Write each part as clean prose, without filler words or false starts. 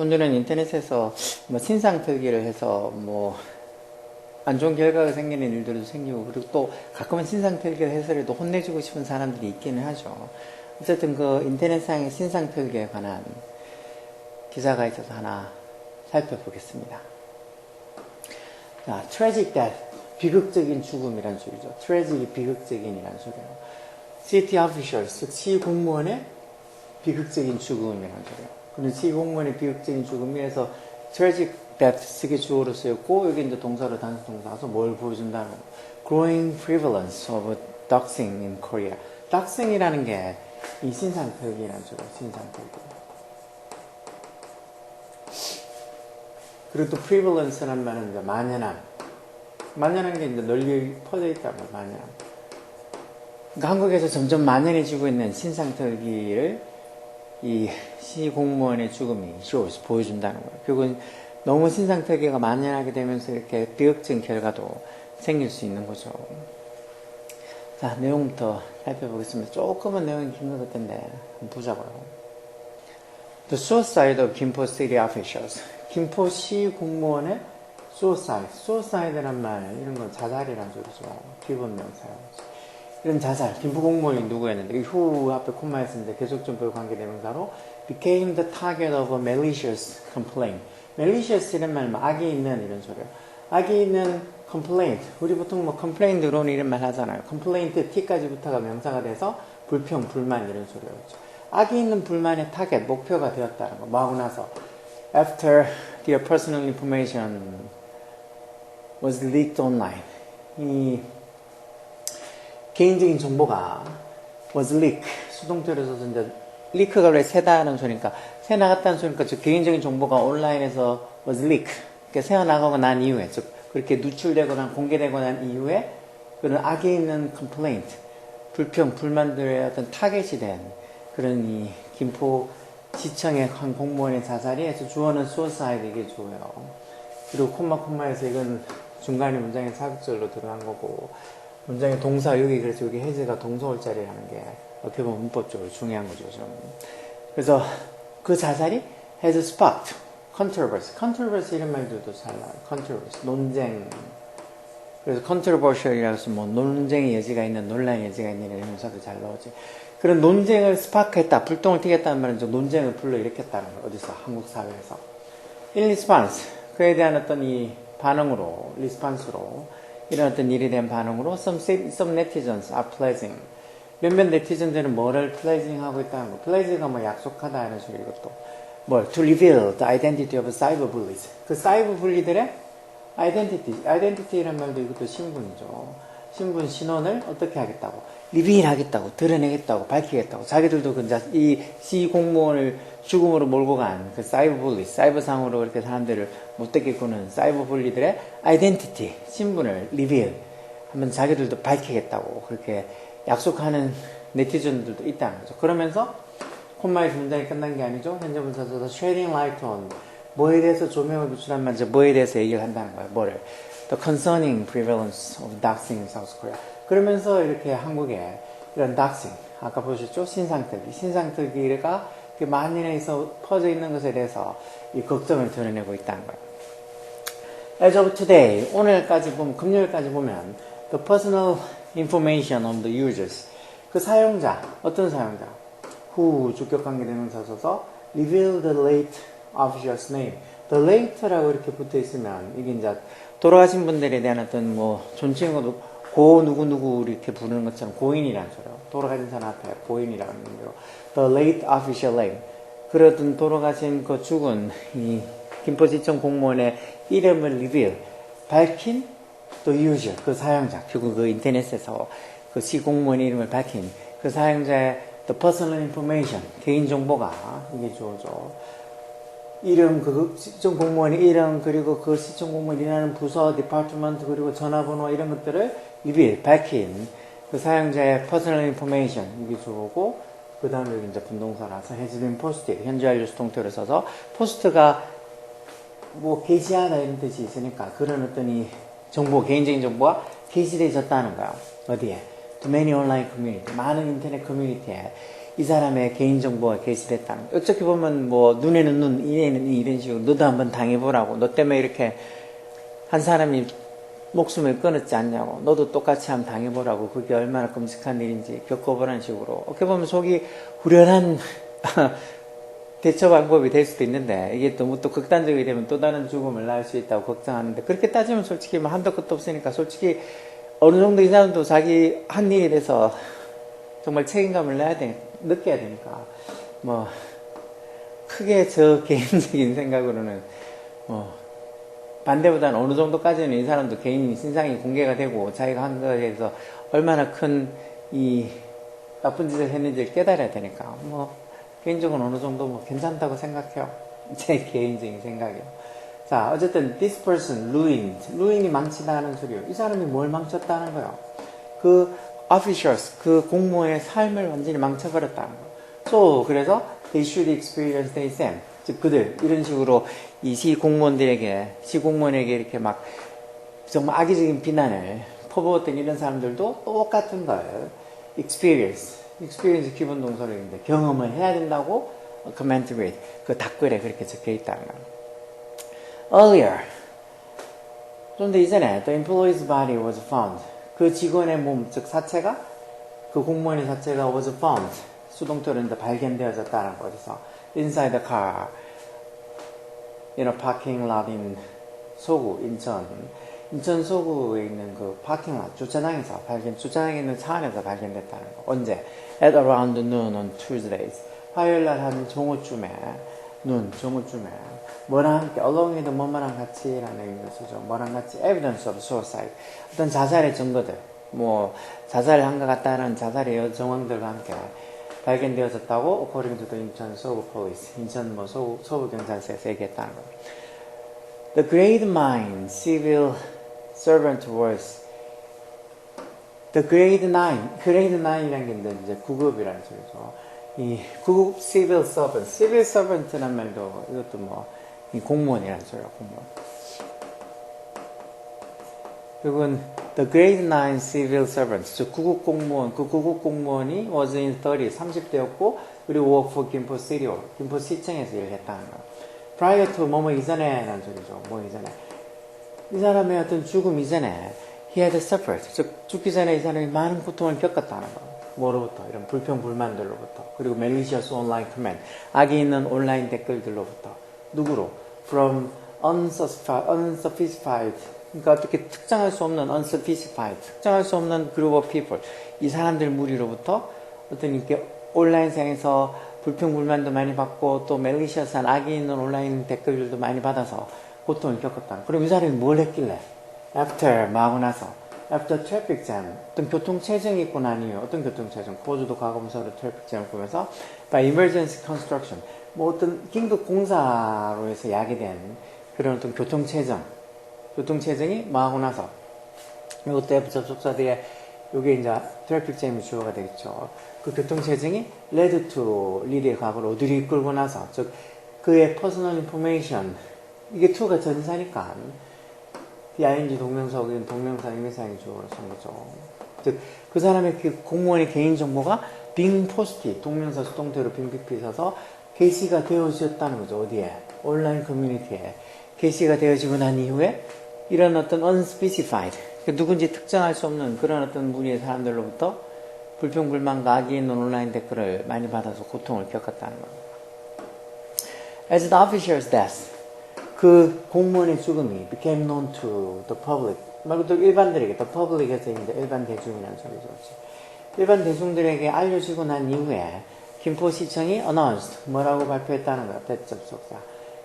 오늘은 인터넷에서 뭐 신상 특기를 해서 뭐 안 좋은 결과가 생기는 일들도 생기고, 그리고 또 가끔은 신상 특기를 해서라도 혼내주고 싶은 사람들이 있기는 하죠. 어쨌든 그 인터넷상의 신상 특기에 관한 기사가 있어서 하나 살펴보겠습니다. 자, tragic death, 비극적인 죽음이란 소리죠. tragic이 비극적인이란 소리예요. city officials, 즉 시 공무원의 비극적인 죽음이란 소리예요. 근데 시 공무원의 비극적인 죽음에서 tragic death 쓰기 주어로 쓰였고, 여기 이제 동사로 단수 동사서 뭘 보여준다는 거. growing prevalence of doxing in Korea. doxing이라는 게 이 신상특기라는 소리예요. 신상특기. 그리고 또 prevalence란 말은 이제 만연함. 만연한 게 이제 널리 퍼져 있다고, 만연함. 그러니까 한국에서 점점 만연해지고 있는 신상특기를 이 시 공무원의 죽음이 shows, 보여준다는 거예요. 결국은 너무 신상특기가 만연하게 되면서 이렇게 비극적인 결과도 생길 수 있는 거죠. 자, 내용부터 살펴보겠습니다. 조금은 내용이 긴 것 같은데 한번 보자고요. The suicide of 김포 city officials. 김포시 공무원의 suicide. suicide란 말, 이런 건 자살이란 소리죠. 기본 명사요. 이런 자살. 김포 공무원이 누구였는데, who 앞에 콤마에 쓰는데 계속적으로 관계대명사로 became the target of a malicious complaint. malicious 이런 말, 악이 있는 이런 소리예요. 악이 있는 complaint. 우리 보통 뭐 complaint 들어오는 이런 말 하잖아요. complaint t까지 부터가 명사가 돼서 불평, 불만 이런 소리예요. 악이 있는 불만의 타겟, 목표가 되었다는 거. 뭐하고 나서 after their personal information was leaked online. 이 개인적인 정보가 was leak, 수동태로 써서 이제 리크가 원래 새다는 소리니까, 새 나갔다는 소리니까 저 개인적인 정보가 온라인에서 was leak, 그러니까 새어나가고 난 이후에, 즉 그렇게 누출되거나 공개되고 난 이후에 그런 악에 있는 complaint, 불평, 불만들의 어떤 타겟이 된 그런 이 김포시청의 한 공무원의 자살이 해서 주어는 suicide 이게 주어요. 그리고 콤마에서 이건 중간에 문장에 사극절로 들어간 거고, 문장의 동사 여기, 그래서 여기 해제가 동서올자리라는 게 어떻게 보면 문법적으로 중요한 거죠, 좀. 그래서 그 자살이 has sparked controversy. controversy 이런 말들도 잘 나와요. controversy, 논쟁. 그래서 controversial이라고 해서 뭐 논쟁의 여지가 있는, 논란의 여지가 있는 이런 형사도 잘 나오지. 그런 논쟁을 스파크했다, 불똥을 튀겼다는 말은 좀 논쟁을 불러일으켰다는 거예요. 어디서? 한국 사회에서. in response, 그에 대한 어떤 이 반응으로, response로, 이런 어떤 일에 대한 반응으로 some netizens are pledging. 몇몇 네티즌들은 뭐를 pledging 하고 있다는 거. pledge가 뭐 약속하다 하는 소리, 이것도. 뭘? to reveal the identity of cyber bullies. 그 사이버 불리들의 identity란 말도 이것도 신분이죠. 신분 신원을 어떻게 하겠다고? 리비일 하겠다고, 드러내겠다고, 밝히겠다고. 자기들도 이 시 공무원을 죽음으로 몰고 간 그 사이버 불리, 사이버상으로 그렇게 사람들을 못되게 구는 사이버 불리들의 아이덴티티, 신분을 리비일 하면 자기들도 밝히겠다고 그렇게 약속하는 네티즌들도 있다는 거죠. 그러면서 콤마에서 문장이 끝난 게 아니죠. 현재 분사에서 shedding light on, 뭐에 대해서 조명을 비추란 말이죠. 뭐에 대해서 얘기를 한다는 거예요. 뭐를? The concerning prevalence of doxing in South Korea. 그러면서 이렇게 한국에 이런 doxing, 아까 보셨죠? 신상특기가 만연해서 퍼져 있는 것에 대해서 이 걱정을 드러내고 있다는 거예요. As of today, 오늘까지 보면, 금요일까지 보면 the personal information of the users, 그 사용자, 어떤 사용자? who 주격관계대명사 써서 reveal the late official's name. the late라고 이렇게 붙어 있으면 이게 이제 돌아가신 분들에 대한 어떤 뭐 존칭어도 고 누구누구 이렇게 부르는 것처럼 고인이라는 소리요. 돌아가신 사람 앞에 고인이라는 의미로 the late official name. 그러던 돌아가신 그 죽은 이 김포시청 공무원의 이름을 reveal, 밝힌 the user, 그 사용자, 결국 그 인터넷에서 그 시 공무원의 이름을 밝힌 그 사용자의 the personal information, 개인 정보가 이게 주어져. 이름, 그 시청 공무원의 이름, 그리고 그 시청 공무원이 일하는 부서, 디파트먼트, 그리고 전화번호 이런 것들을 리빌, 밝힌 그 사용자의 personal information 이게 주어고, 그 다음에 여기 이제 분동사라서 has been posted, 현재 완료 수동태를 써서 포스트가 뭐 게시하다 이런 뜻이 있으니까 그런 어떤 이 정보, 개인적인 정보가 게시되어졌다는 거야. 어디에? To many online community, 많은 인터넷 커뮤니티에 이 사람의 개인정보가 게시됐다는 거. 어떻게 보면 뭐 눈에는 눈, 이에는 이 이런 식으로 너도 한번 당해보라고. 너 때문에 이렇게 한 사람이 목숨을 끊었지 않냐고. 너도 똑같이 한번 당해보라고. 그게 얼마나 끔찍한 일인지 겪어보라는 식으로. 어떻게 보면 속이 후련한 대처 방법이 될 수도 있는데 이게 너무 또 극단적이 되면 또 다른 죽음을 낳을 수 있다고 걱정하는데 그렇게 따지면 솔직히 뭐 한도 끝도 없으니까 솔직히 어느 정도 이 사람도 자기 한 일에 대해서 정말 책임감을 느껴야 되니까 뭐 크게 저 개인적인 생각으로는 뭐 반대보다는 어느 정도까지는 이 사람도 개인 신상이 공개가 되고 자기가 한 거에 대해서 얼마나 큰 이 나쁜 짓을 했는지를 깨달아야 되니까 뭐 개인적으로 어느 정도 뭐 괜찮다고 생각해요. 제 개인적인 생각이요. 자, 어쨌든 this person ruin이 망치다는 소리요. 이 사람이 뭘 망쳤다는 거요? 그 officials, 그 공무원의 삶을 완전히 망쳐버렸다는 거. So, 그래서 they should experience the same. 즉 그들 이런 식으로 이 시공무원에게 이렇게 막 정말 악의적인 비난을 퍼부었던 이런 사람들도 똑같은 걸 experience 기본 동사로인데 경험을 해야 된다고 comment with 그 답글에 그렇게 적혀 있다는 거. Earlier 좀 더 이전에 the employee's body was found 그 직원의 몸 즉 사체가 그 공무원의 사체가 was found 수동태로 발견되어졌다는 거. 어디서 inside the car in a parking lot in 소구 인천 소구에 있는 그 파킹lot 주차장에서 주차장에 있는 차 안에서 발견됐다는 거. 언제? At around noon on Tuesdays. 화요일날 한 정오쯤에 뭐랑 함께 along with 뭐뭐랑 같이라는 의미로 쓰죠. 뭐랑 같이 evidence of suicide. 어떤 자살의 증거들, 뭐 자살을 한 것 같다는 자살의 정황들과 함께 발견되어졌다고 according to the 인천 서부 police. 인천 뭐 서부 경찰서에서 얘기했다는 거. The grade 9 civil servant was the grade 9이라는 게 이제 9급이라는 소리죠. 이 9급 civil servant란 말도 이것도 뭐 이 공무원이라는 소리야, 공무원. 그리고 the grade 9 civil servant, 즉 9급 공무원, 그 9급 공무원이 was in 30대였고 그리고 work for 김포시청에서 일을 했다는 거야. prior to 뭐뭐 이전에라는 소리죠. 뭐 이전에. 이 사람의 어떤 죽음 이전에 he had suffered. 즉 죽기 전에 이 사람이 많은 고통을 겪었다는 거. 뭐로부터? 이런 불평불만들로부터. 그리고 malicious online comment. 악이 있는 온라인 댓글들로부터. 누구로? From unsophisticated. 그러니까 어떻게 특정할 수 없는 unsophisticated. 특정할 수 없는 group of people. 이 사람들 무리로부터 어떤 이렇게 온라인상에서 불평불만도 많이 받고 또 멜리셔스한 악이 있는 온라인 댓글들도 많이 받아서 고통을 겪었다. 그럼 이 사람이 뭘 했길래? After 하고 나서 After traffic jam 어떤 교통체증이 있고 난 이후 어떤 교통체증? 호주도 과거분사로 traffic jam을 꾸면서 by emergency construction 뭐 어떤 긴급 공사로 해서 야기된 그런 어떤 교통체증이 하고 나서 이것도 접속사 뒤에 요게 이제 트래픽 잼이 주어가 되겠죠. 그 교통체증이 led to lead의 과거로 어디로 이끌고 나서 즉 그의 personal information 이게 to가 전사니까 ing 동명사 혹은 동명사 의미사항이 주어로 쓴 거죠. 즉 그 사람의 그 공무원의 개인정보가 being posted 동명사 수동태로 빙빙 서서 게시가 되어졌다는 거죠. 어디에? 온라인 커뮤니티에 게시가 되어지고 난 이후에 이런 어떤 unspecified 누군지 특정할 수 없는 그런 어떤 무리의 사람들로부터 불평불만과 악이 있는 온라인 댓글을 많이 받아서 고통을 겪었다는 겁니다. As the official's death, 그 공무원의 죽음이 became known to the public, 말 그대로 일반들에게, the public에서 이제 일반 대중이라는 소리죠. 일반 대중들에게 알려지고 난 이후에 김포시청이 announced, 뭐라고 발표했다는 거야, 대접속사.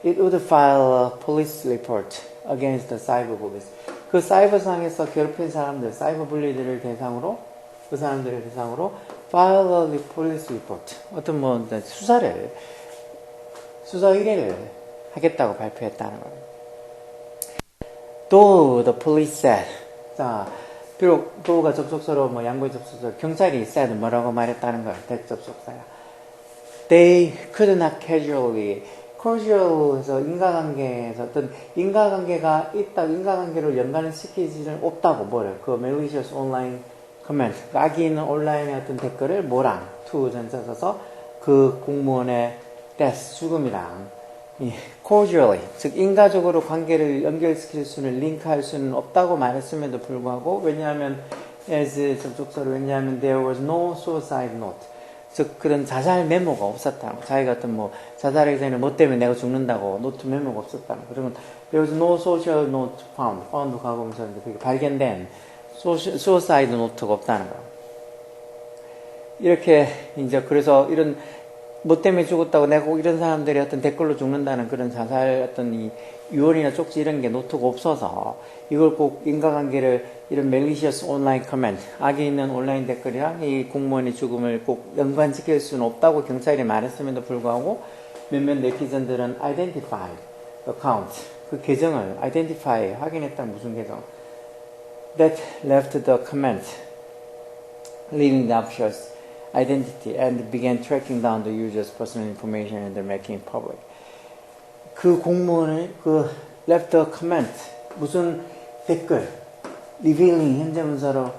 It would file a police report against the cyber police. 그 사이버상에서 괴롭힌 사람들, 사이버 분리들을 대상으로, 그 사람들을 대상으로 file a police report. 어떤 뭐 수사 의뢰를 하겠다고 발표했다는 거예요. Though the police said, 자, 비록 though가 접속사로 뭐 양보의 접속사, 경찰이 said 뭐라고 말했다는 거예요. 대접속사야. They could not casual해서 인과관계에서 어떤 인과관계가 있다, 인과관계를 연관시키지는 없다고 뭐래. 그 malicious online comment, 악의 있는 온라인의 어떤 댓글을 뭐랑 to 전사 써서 그 공무원의 death, 죽음이랑 cordially, 즉 인과적으로 관계를 연결시킬 수는 링크할 수는 없다고 말했음에도 불구하고 왜냐하면 as 접속사로 왜냐하면 there was no suicide note, 즉 그런 자살 메모가 없었다는 거. 자기가 어떤 뭐 자살하기 전에 뭐 때문에 내가 죽는다고 노트 메모가 없었다는 거. 그러면 there was no social note found 가고면서 그게 발견된 suicide note가 없다는 거. 이렇게 이제 그래서 이런 뭐 때문에 죽었다고 내가 꼭 이런 사람들이 어떤 댓글로 죽는다는 그런 자살 어떤 이 유언이나 쪽지 이런 게 노트가 없어서 이걸 꼭 인과관계를 이런 malicious online comment, 악이 있는 온라인 댓글이랑 이 공무원의 죽음을 꼭 연관시킬 수는 없다고 경찰이 말했음에도 불구하고 몇몇 네티즌들은 identify account, 그 계정을 identify 확인했다. 무슨 계정? That left the comment leaving the official's identity and began tracking down the user's personal information and making it public. 그 공무원을 그 left a comment 무슨 댓글 revealing 현재 문서로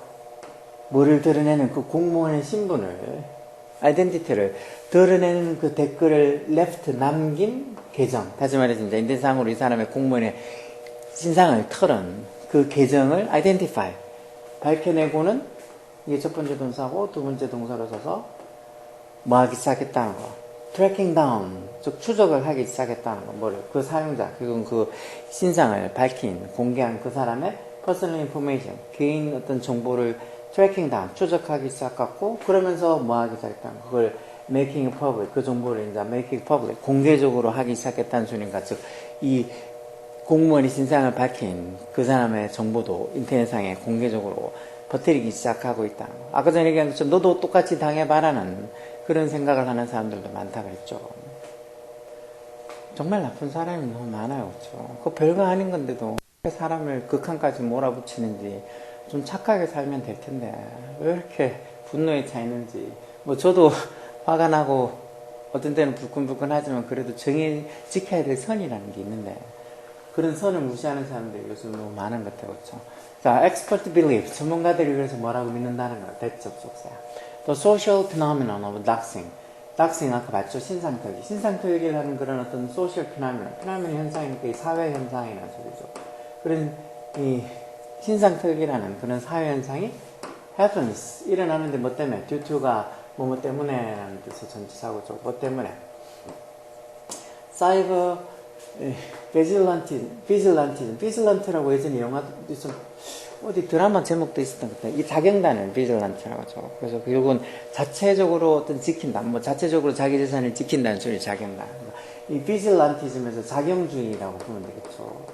뭐를 드러내는 그 공무원의 신분을 아이덴티티를 드러내는 그 댓글을 left 남긴 계정, 다시 말해서 이제 인터넷상으로 이 사람의 공무원의 신상을 털은 그 계정을 identify 밝혀내고는 이게 첫 번째 동사고 두 번째 동사로 써서 뭐 하기 시작했다는 거. tracking down, 즉 추적을 하기 시작했다는 거. 뭐를? 그 사용자, 그리고 그 신상을 밝힌, 공개한 그 사람의 personal information, 개인 어떤 정보를 tracking down, 추적하기 시작했고, 그러면서 뭐 하기 시작했다는 거. 그걸 making it public, 그 정보를 이제 making it public, 공개적으로 하기 시작했다는 소리니까, 즉, 이 공무원이 신상을 밝힌 그 사람의 정보도 인터넷상에 공개적으로 퍼뜨리기 시작하고 있다는 거. 아까 전에 얘기한 것처럼 너도 똑같이 당해봐라는 그런 생각을 하는 사람들도 많다 그랬죠. 정말 나쁜 사람이 너무 많아요. 그렇죠? 그거 별거 아닌 건데도 왜 사람을 극한까지 몰아붙이는지 좀 착하게 살면 될 텐데 왜 이렇게 분노에 차이는지. 뭐 저도 화가 나고 어떤 때는 불끈불끈하지만 그래도 정해 지켜야 될 선이라는 게 있는데 그런 선을 무시하는 사람들이 요즘 너무 많은 것 같아요. 그렇죠? 자, expert belief. 전문가들이 그래서 뭐라고 믿는다는 거야. that 접속사야. The social phenomenon of doxing. doxing 아까 봤죠? 신상털기. 신상털기를 하는 그런 어떤 social phenomenon. phenomenon 현상이니까 이 사회 현상이라는 소리죠. 그런 이 신상털기라는 그런 사회 현상이 happens. 일어나는데 뭐 때문에? due to가 뭐뭐 때문에 라는 뜻의 전치사고죠. 뭐 때문에? 사이버 비질란트라고 예전에 영화도 있었 어디 드라마 제목도 있었던 것 같아요. 이 자경단을 비질란트라고 하죠. 그래서 결국은 자체적으로 어떤 지킨다, 뭐 자체적으로 자기 재산을 지킨다는 소리 자경단. 이 비질란티즘에서 자경주의라고 보면 되겠죠.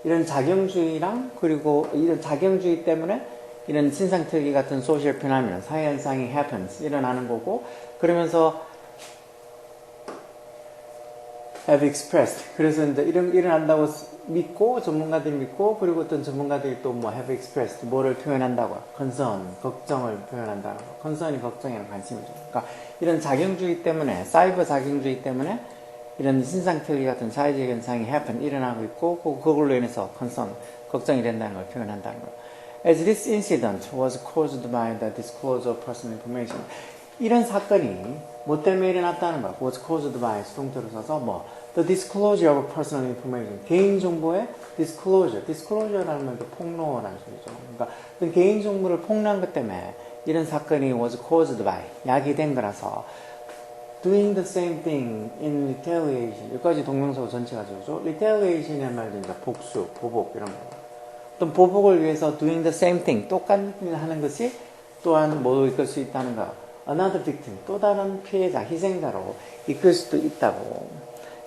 이런 자경주의랑 그리고 이런 자경주의 때문에 이런 신상특기 같은 소셜 피노미넌, 사회 현상이 happens 일어나는 거고 그러면서 have expressed. 그래서 이제 일어난다고 믿고, 전문가들이 믿고, 그리고 어떤 전문가들이 또 뭐 have expressed, 뭐를 표현한다고. concern, 걱정을 표현한다는 거. concern이 걱정이랑 관심이죠. 그러니까 이런 자경주의 때문에, 사이버 자경주의 때문에 이런 신상특기 같은 사회적 현상이 happen, 일어나고 있고, 그걸로 인해서 concern, 걱정이 된다는 걸 표현한다는 거. As this incident was caused by the disclosure of personal information. 이런 사건이 뭐 때문에 일어났다는 거야. was caused by 수동태로 써서 뭐 the disclosure of personal information. 개인 정보의 disclosure라는 말도 폭로라는 소리죠. 그러니까 그 개인 정보를 폭로한 것 때문에 이런 사건이 was caused by 야기된 거라서 doing the same thing in retaliation. 여기까지 동명사고 전체가 되죠. retaliation이라는 말도 이제 복수, 보복 이런 거. 어떤 보복을 위해서 doing the same thing, 똑같은 일을 하는 것이 또한 뭐 이끌 수 있다는 거. another victim, 또 다른 피해자, 희생자로 이끌 수도 있다고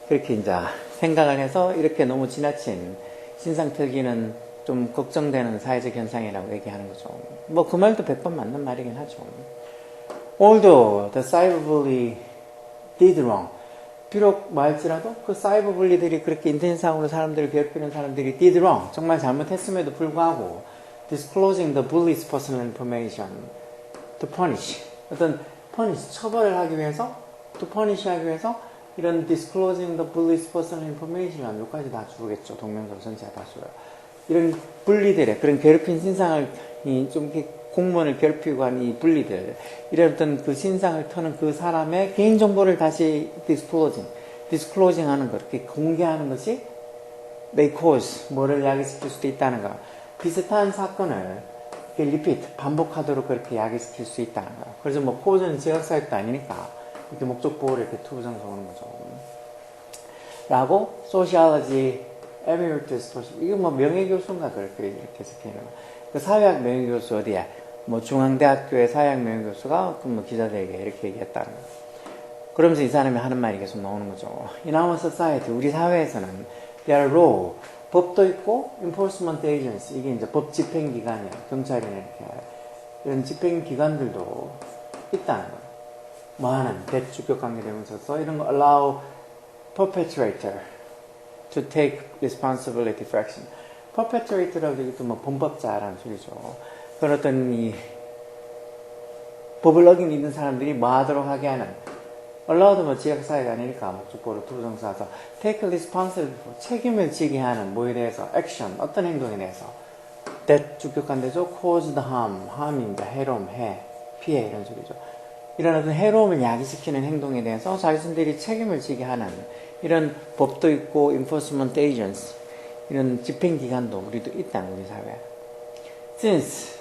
그렇게 이제 생각을 해서 이렇게 너무 지나친 신상특기는 좀 걱정되는 사회적 현상이라고 얘기하는 거죠. 뭐 그 말도 100번 맞는 말이긴 하죠. Although the cyberbully did wrong. 비록 말지라도 그 사이버불리들이 그렇게 인터넷상으로 사람들을 괴롭히는 사람들이 did wrong. 정말 잘못했음에도 불구하고 disclosing the bully's personal information to punish. 어떤 punish, 처벌을 하기 위해서 to punish 하기 위해서 이런 disclosing the bully's personal information 여기까지 다 주겠죠. 동명사로 전체가 다 줘요. 이런 분리들의 그런 괴롭힌 신상을 좀 이렇게 공무원을 괴롭히고 한 이 분리들, 이런 어떤 그 신상을 터는 그 사람의 개인정보를 다시 disclosing 하는 것, 이렇게 공개하는 것이 may cause, 뭐를 야기시킬 수도 있다는 거. 비슷한 사건을 repeat, 반복하도록 그렇게 야기시킬 수 있다는 거. 그래서 뭐 cause는 지각사역도 아니니까 이렇게 목적 보호를 이렇게 투부정사 오는 거죠. 라고 sociology emeritus 이거 뭐 명예교수인가 그렇게 이렇게 적혀있는 거. 그 사회학 명예교수 어디야? 뭐 중앙대학교의 사회학 명예교수가 그 뭐 기자들에게 이렇게 얘기했다는 거. 그러면서 이 사람이 하는 말이 계속 나오는 거죠. In our society, 우리 사회에서는 there are law, 법도 있고 enforcement agency, 이게 이제 법 집행기관이야. 경찰이나 이렇게 이런 집행기관들도 있다는 거예요. 뭐 하는 대주격 관계되면서 이런 거 allow perpetrator to take responsibility for action. perpetrator라고 얘기도 뭐 범법자라는 소리죠. 그런 어떤 이 법을 어긴 있는 사람들이 뭐 하도록 하게 하는, allow도 뭐 지역사회가 아니니까 목적보로 투부정사서 take responsibility, 책임을 지게 하는 뭐에 대해서 action, 어떤 행동에 대해서 that 주격관대죠. cause the harm, harm입니다. 해로움, 피해 이런 소리죠. 이런 어떤 해로움을 야기시키는 행동에 대해서 자신들이 책임을 지게 하는 이런 법도 있고 enforcement agents, 이런 집행기관도 우리도 있다는 우리 사회에. Since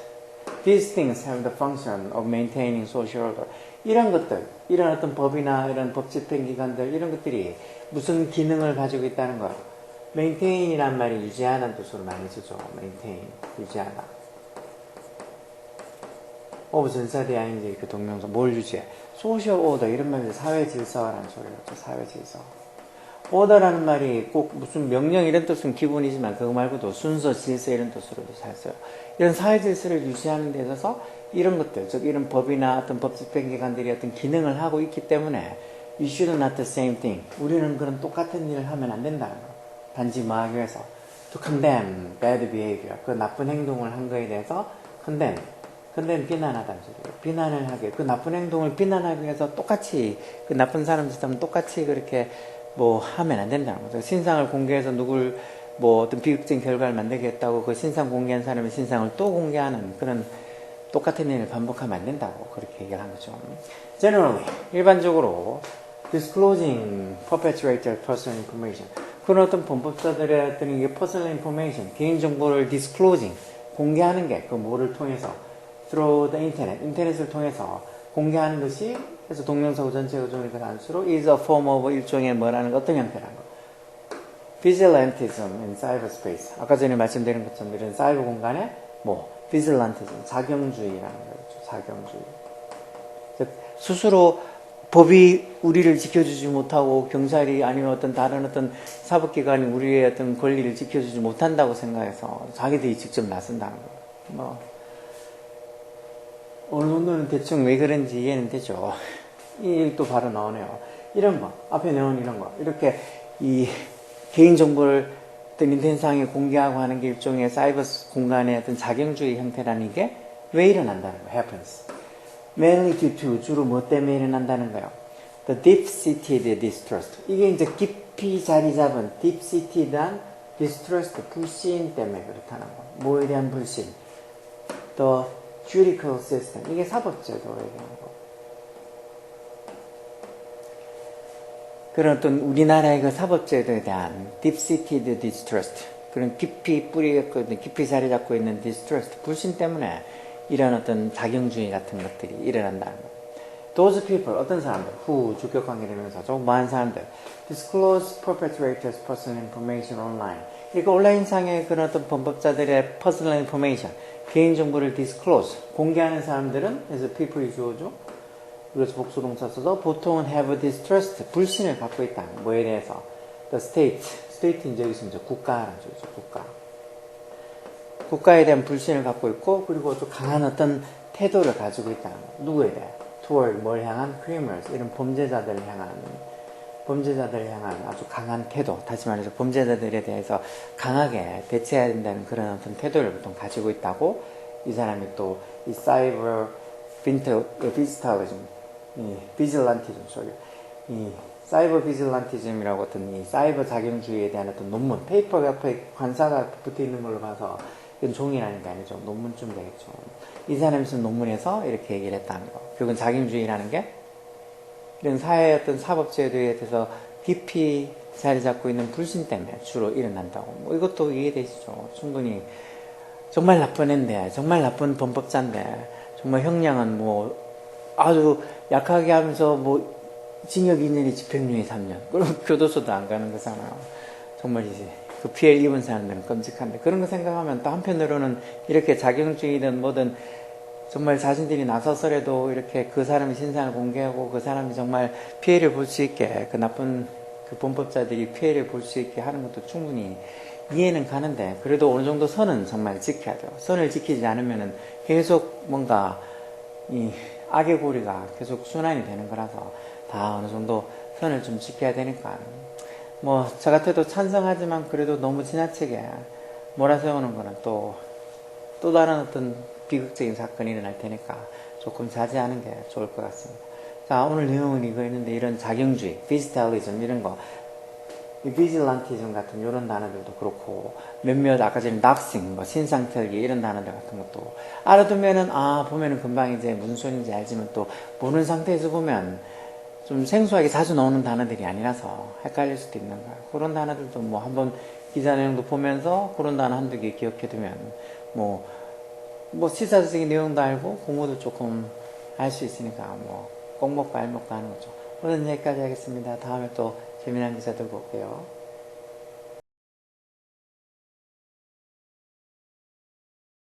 these things have the function of maintaining social order, 이런 것들, 이런 어떤 법이나 이런 법 집행기관들, 이런 것들이 무슨 기능을 가지고 있다는 거예요. maintain이란 말이 유지하는 뜻으로 많이 쓰죠. maintain, 유지하다. of 전사대 ing 이렇게 동명사, 뭘 유지해? social order, 이런 말이 사회 질서라는 소리죠. 사회 질서. order라는 말이 꼭 무슨 명령 이런 뜻은 기본이지만 그거 말고도 순서, 질서 이런 뜻으로도 잘 써요. 이런 사회 질서를 유지하는 데 있어서 이런 것들, 즉 이런 법이나 어떤 법 집행기관들이 어떤 기능을 하고 있기 때문에 you should not the same thing. 우리는 그런 똑같은 일을 하면 안 된다는 거. 단지 뭐 하기 위해서 to condemn bad behavior. 그 나쁜 행동을 한 거에 대해서 condemn 비난하다는 소리예요. 비난을 하게, 그 나쁜 행동을 비난하기 위해서 똑같이 그 나쁜 사람 짓하면 똑같이 그렇게 뭐 하면 안 된다는 거죠. 신상을 공개해서 누굴 뭐 어떤 비극적인 결과를 만들겠다고 그 신상 공개한 사람의 신상을 또 공개하는 그런 똑같은 일을 반복하면 안 된다고 그렇게 얘기를 한 거죠. Generally, 일반적으로 disclosing perpetrator personal information, 그런 어떤 범법자들의 어떤 이게 personal information, 개인정보를 disclosing, 공개하는 게 그 뭐를 통해서 through the internet, 인터넷을 통해서 공개하는 것이, 그래서 동명사고 전체가 좀 단수로 is a form of 일종의 뭐라는 거, 어떤 형태라는 거. vigilantism in cyberspace. 아까 전에 말씀드린 것처럼 이런 사이버 공간에 뭐 vigilantism, 자경주의라는 거죠. 자경주의. 즉 스스로 법이 우리를 지켜주지 못하고 경찰이 아니면 어떤 다른 어떤 사법기관이 우리의 어떤 권리를 지켜주지 못한다고 생각해서 자기들이 직접 나선다는 거예요. 뭐 어느 정도는 대충 왜 그런지 이해는 되죠. 이 또 바로 나오네요. 이런 거, 앞에 나온 이런 거, 이렇게 이 개인정보를 어떤 인터넷상에 공개하고 하는 게 일종의 사이버 공간의 어떤 자경주의 형태라는 게 왜 일어난다는 거예요. happens. mainly due to, 주로 뭐 때문에 일어난다는 거예요. the deep-seated distrust. 이게 이제 깊이 자리 잡은 deep-seated한 distrust, 불신 때문에 그렇다는 거. 뭐에 대한 불신? the judicial system. 이게 사법제도에 대한 거. 그런 어떤 우리나라의 그 사법제도에 대한 deep-seated distrust, 그런 깊이 뿌리있거든, 깊이 자리 잡고 있는 distrust, 불신 때문에 이런 어떤 자경주의 같은 것들이 일어난다는 거. Those people, 어떤 사람들, who 주격관계되면서죠, 뭐한 사람들, disclose perpetrators' personal information online. 이거 온라인상의 그런 어떤 범법자들의 personal information, 개인정보를 disclose, 공개하는 사람들은, 그래서 people이 주어죠. 그래서 복수동사 써서 보통은 have distrust, 불신을 갖고 있다. 뭐에 대해서? The state 이제 여기서 이제 국가라는 소리죠. 국가에 대한 불신을 갖고 있고, 그리고 또 강한 어떤 태도를 가지고 있다는 거. 누구에 대해? toward 뭘 향한? criminals, 이런 범죄자들을 향한 아주 강한 태도. 다시 말해서 범죄자들에 대해서 강하게 대처해야 된다는 그런 어떤 태도를 보통 가지고 있다고 이 사람이 또 이 사이버 비스타리즘, 이 비질란티즘 소리, 이 사이버 비질란티즘이라고 어떤 이 사이버 자경주의에 대한 어떤 논문, 페이퍼 옆에 관사가 붙어 있는 걸로 봐서 이건 종이라는 게 아니죠. 논문쯤 되겠죠. 이 사람이 쓴 논문에서 이렇게 얘기를 했다는 거. 결국은 자기중주의라는 게 이런 사회의 어떤 사법제도에 대해서 깊이 자리 잡고 있는 불신 때문에 주로 일어난다고. 뭐 이것도 이해되시죠? 충분히. 정말 나쁜 애인데, 정말 나쁜 범법자인데, 정말 형량은 뭐 아주 약하게 하면서 뭐 징역 2년에 집행유예 3년. 그럼 교도소도 안 가는 거잖아요. 정말 이제 그 피해를 입은 사람들은 끔찍한데 그런 거 생각하면 또 한편으로는 이렇게 자격증이든 뭐든 정말 자신들이 나서서라도 이렇게 그 사람의 신상을 공개하고 그 사람이 정말 피해를 볼 수 있게 그 나쁜 그 범법자들이 피해를 볼 수 있게 하는 것도 충분히 이해는 가는데 그래도 어느 정도 선은 정말 지켜야 돼요. 선을 지키지 않으면은 계속 뭔가 이 악의 고리가 계속 순환이 되는 거라서 다 어느 정도 선을 좀 지켜야 되니까 뭐 저 같아도 찬성하지만 그래도 너무 지나치게 몰아세우는 거는 또 다른 어떤 비극적인 사건이 일어날 테니까 조금 자제하는 게 좋을 것 같습니다. 자, 오늘 내용은 이거였는데 이런 자경주의, 비지탈리즘 이런 거 비질란티즘 같은 이런 단어들도 그렇고 몇몇 아까 전에 낙싱, 뭐 신상털기 이런 단어들 같은 것도 알아두면은 보면은 금방 이제 무슨 소리인지 알지만 또 보는 상태에서 보면 좀 생소하게 자주 나오는 단어들이 아니라서 헷갈릴 수도 있는 거야. 그런 단어들도 뭐 한번 기사 내용도 보면서 그런 단어 한두 개 기억해두면 뭐 시사적인 내용도 알고 공부도 조금 알 수 있으니까 뭐 꼭 먹고 알 먹고 하는 거죠. 오늘 여기까지 하겠습니다. 다음에 또 재미난 기사 들고 올게요.